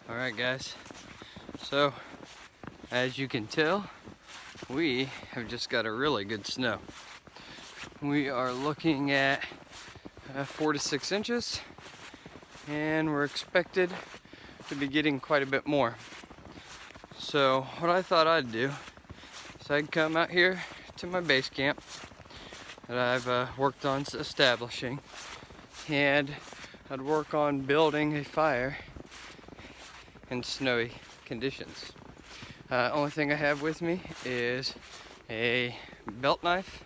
Alright guys, so as you can tell, we have just got a really good snow. We are looking at 4 to 6 inches, and we're expected to be getting quite a bit more. So what I thought I'd do is I'd come out here to my base camp that I've worked on establishing, and I'd work on building a fire in snowy conditions. Only thing I have with me is a belt knife.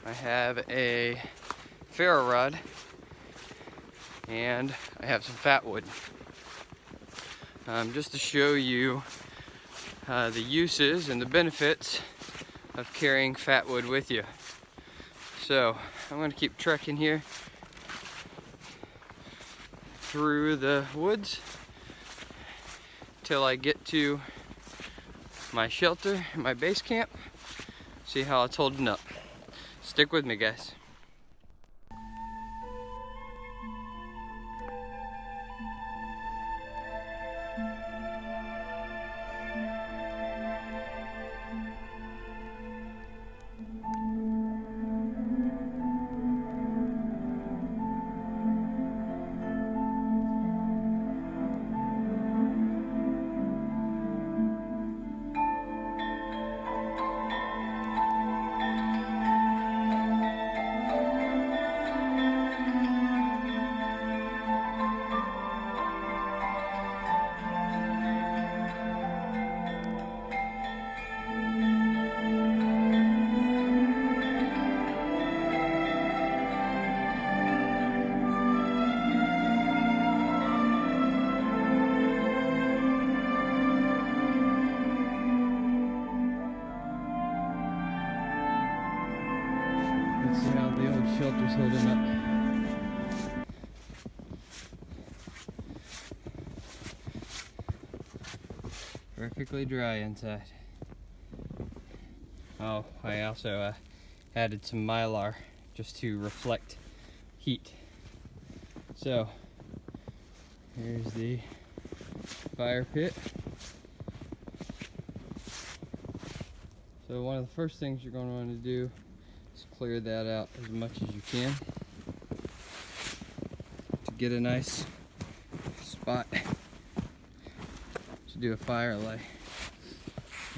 I have a ferro rod, and I have some fat wood. Just to show you the uses and the benefits of carrying fat wood with you. So I'm going to keep trekking here through the woods till I get to my shelter, my base camp, see how it's holding up. Stick with me, guys. Let's see how the old shelter's holding up. Perfectly dry inside. Oh, I also added some mylar just to reflect heat. So, here's the fire pit. So one of the first things you're going to want to do is clear that out as much as you can to get a nice spot to do a fire lay.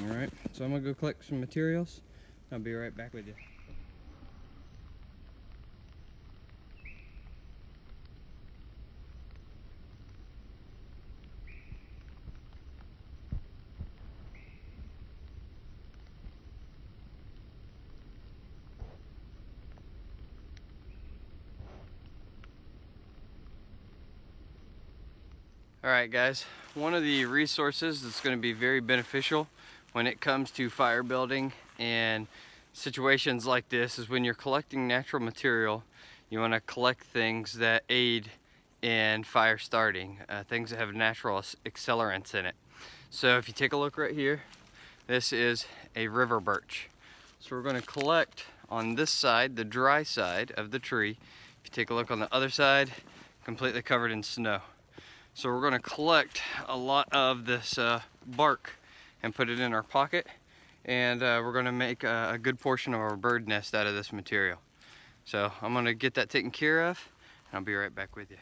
Alright, so I'm going to go collect some materials. I'll be right back with you. Alright guys, one of the resources that's going to be very beneficial when it comes to fire building and situations like this is when you're collecting natural material, you want to collect things that aid in fire starting, things that have natural accelerants in it. So if you take a look right here, this is a river birch. So we're going to collect on this side, the dry side of the tree. If you take a look on the other side, completely covered in snow. So we're going to collect a lot of this bark and put it in our pocket, and we're going to make a good portion of our bird nest out of this material. So I'm going to get that taken care of, and I'll be right back with you.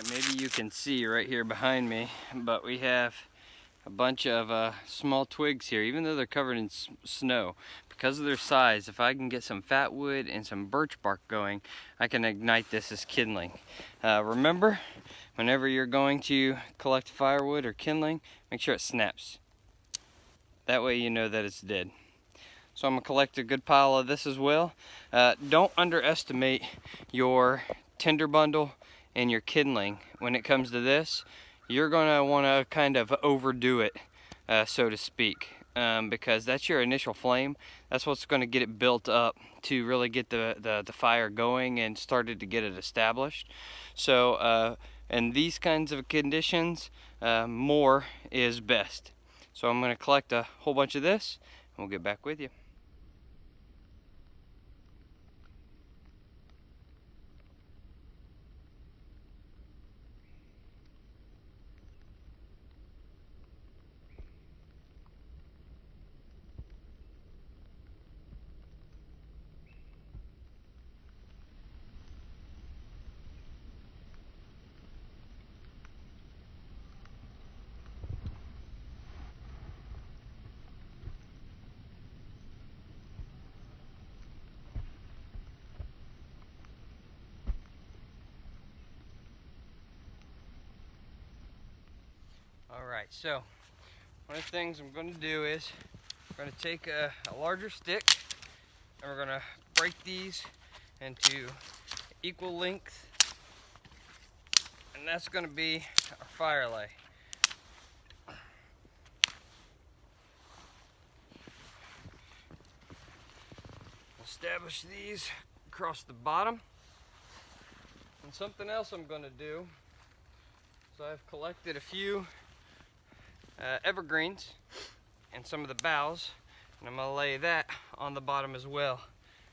maybe you can see right here behind me, but we have a bunch of small twigs here, even though they're covered in snow. Because of their size, if I can get some fat wood and some birch bark going, I can ignite this as kindling. Remember, whenever you're going to collect firewood or kindling, make sure it snaps. That way you know that it's dead. So I'm gonna collect a good pile of this as well. Don't underestimate your tinder bundle and your kindling when it comes to this. You're gonna wanna kind of overdo it, so to speak, because that's your initial flame. That's what's gonna get it built up to really get the fire going and started to get it established. So in these kinds of conditions, more is best. So I'm gonna collect a whole bunch of this and we'll get back with you. Alright, so one of the things I'm going to do is we're going to take a larger stick and we're going to break these into equal length, and that's going to be our fire lay. Establish these across the bottom. And something else I'm going to do, so I've collected a few evergreens and some of the boughs, and I'm going to lay that on the bottom as well.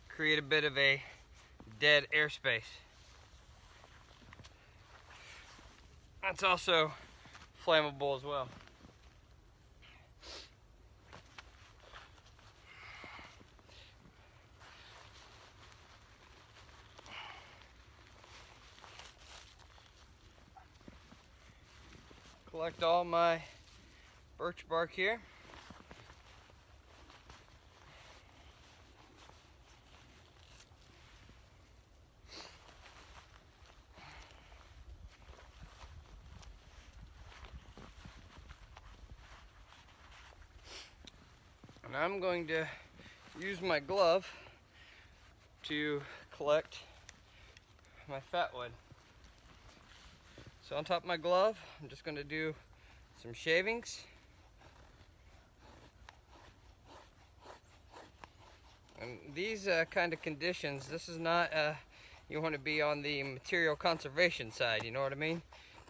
Create a bit of a dead airspace. That's also flammable as well. Collect all my birch bark here. And I'm going to use my glove to collect my fat wood. So on top of my glove, I'm just going to do some shavings. And these kind of conditions, this is not, you want to be on the material conservation side, you know what I mean?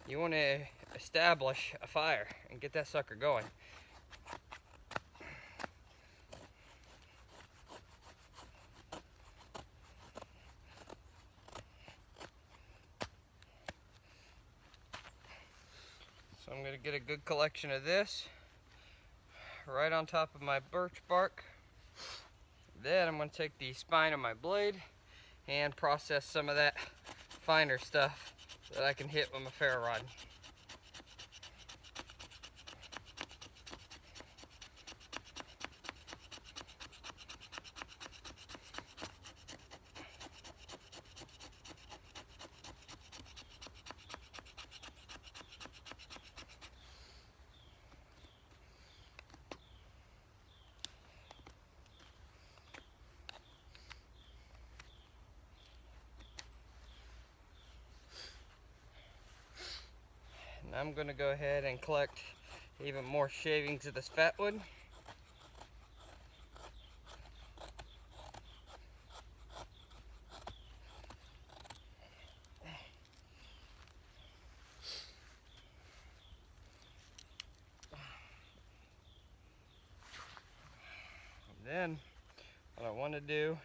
You want to establish a fire and get that sucker going. So I'm going to get a good collection of this right on top of my birch bark. Then I'm going to take the spine of my blade and process some of that finer stuff that I can hit with my ferro rod. I'm going to go ahead and collect even more shavings of this fat wood. And then what I want to do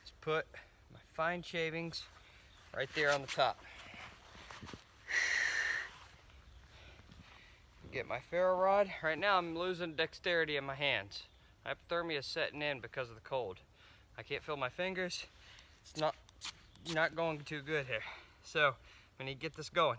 is put my fine shavings right there on the top. Get my ferro rod. Right now I'm losing dexterity in my hands. Hypothermia is setting in because of the cold. I can't feel my fingers. It's not going too good here. So we need to get this going.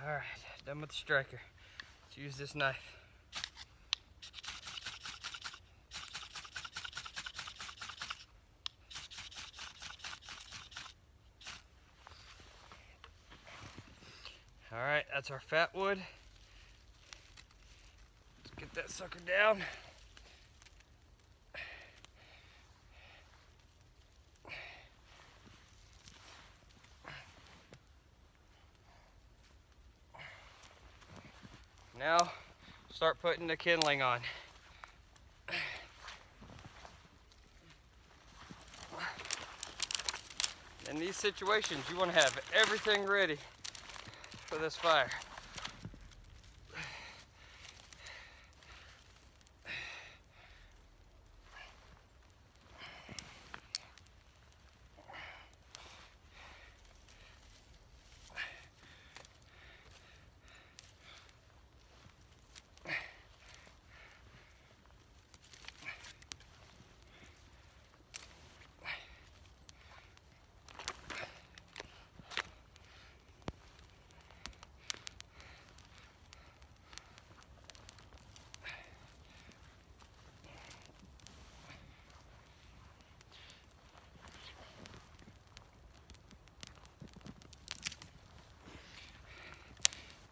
Alright, done with the striker. Let's use this knife. Alright, that's our fat wood. Let's get that sucker down. Now, start putting the kindling on. In these situations, you want to have everything ready for this fire.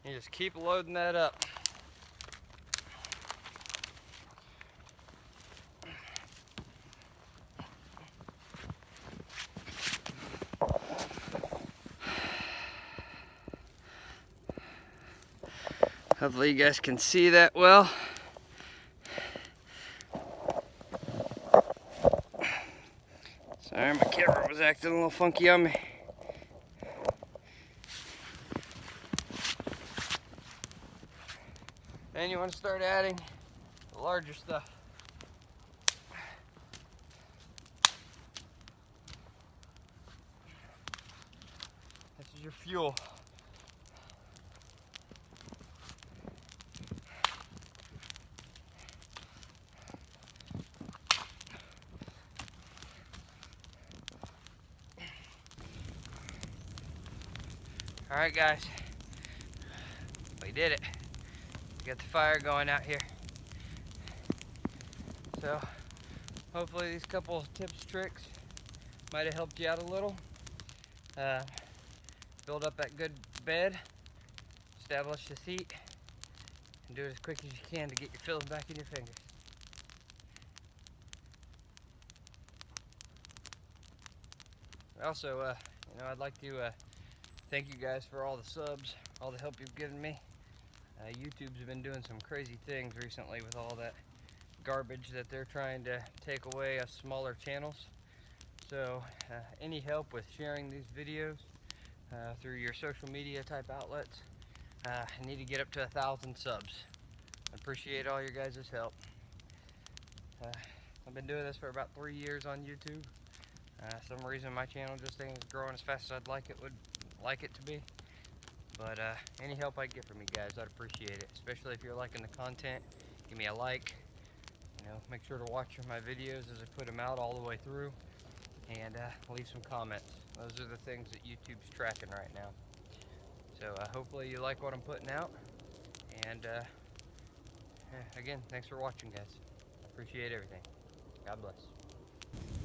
You just keep loading that up. Hopefully you guys can see that well. Sorry, my camera was acting a little funky on me. Then you want to start adding the larger stuff. This is your fuel. All right, guys, we did it. We got the fire going out here. So hopefully these couple of tips, tricks might have helped you out a little. Build up that good bed, establish the seat, and do it as quick as you can to get your filling back in your fingers. Also, I'd like to thank you guys for all the subs, all the help you've given me. YouTube's been doing some crazy things recently with all that garbage that they're trying to take away of smaller channels. So any help with sharing these videos through your social media type outlets, I need to get up to 1,000 subs. I appreciate all your guys' help. I've been doing this for about 3 years on YouTube. Some reason my channel just ain't growing as fast as I'd like it to be. But any help I get from you guys, I'd appreciate it. Especially if you're liking the content, give me a like. Make sure to watch my videos as I put them out all the way through, and leave some comments. Those are the things that YouTube's tracking right now. So hopefully you like what I'm putting out. And again, thanks for watching, guys. I appreciate everything. God bless.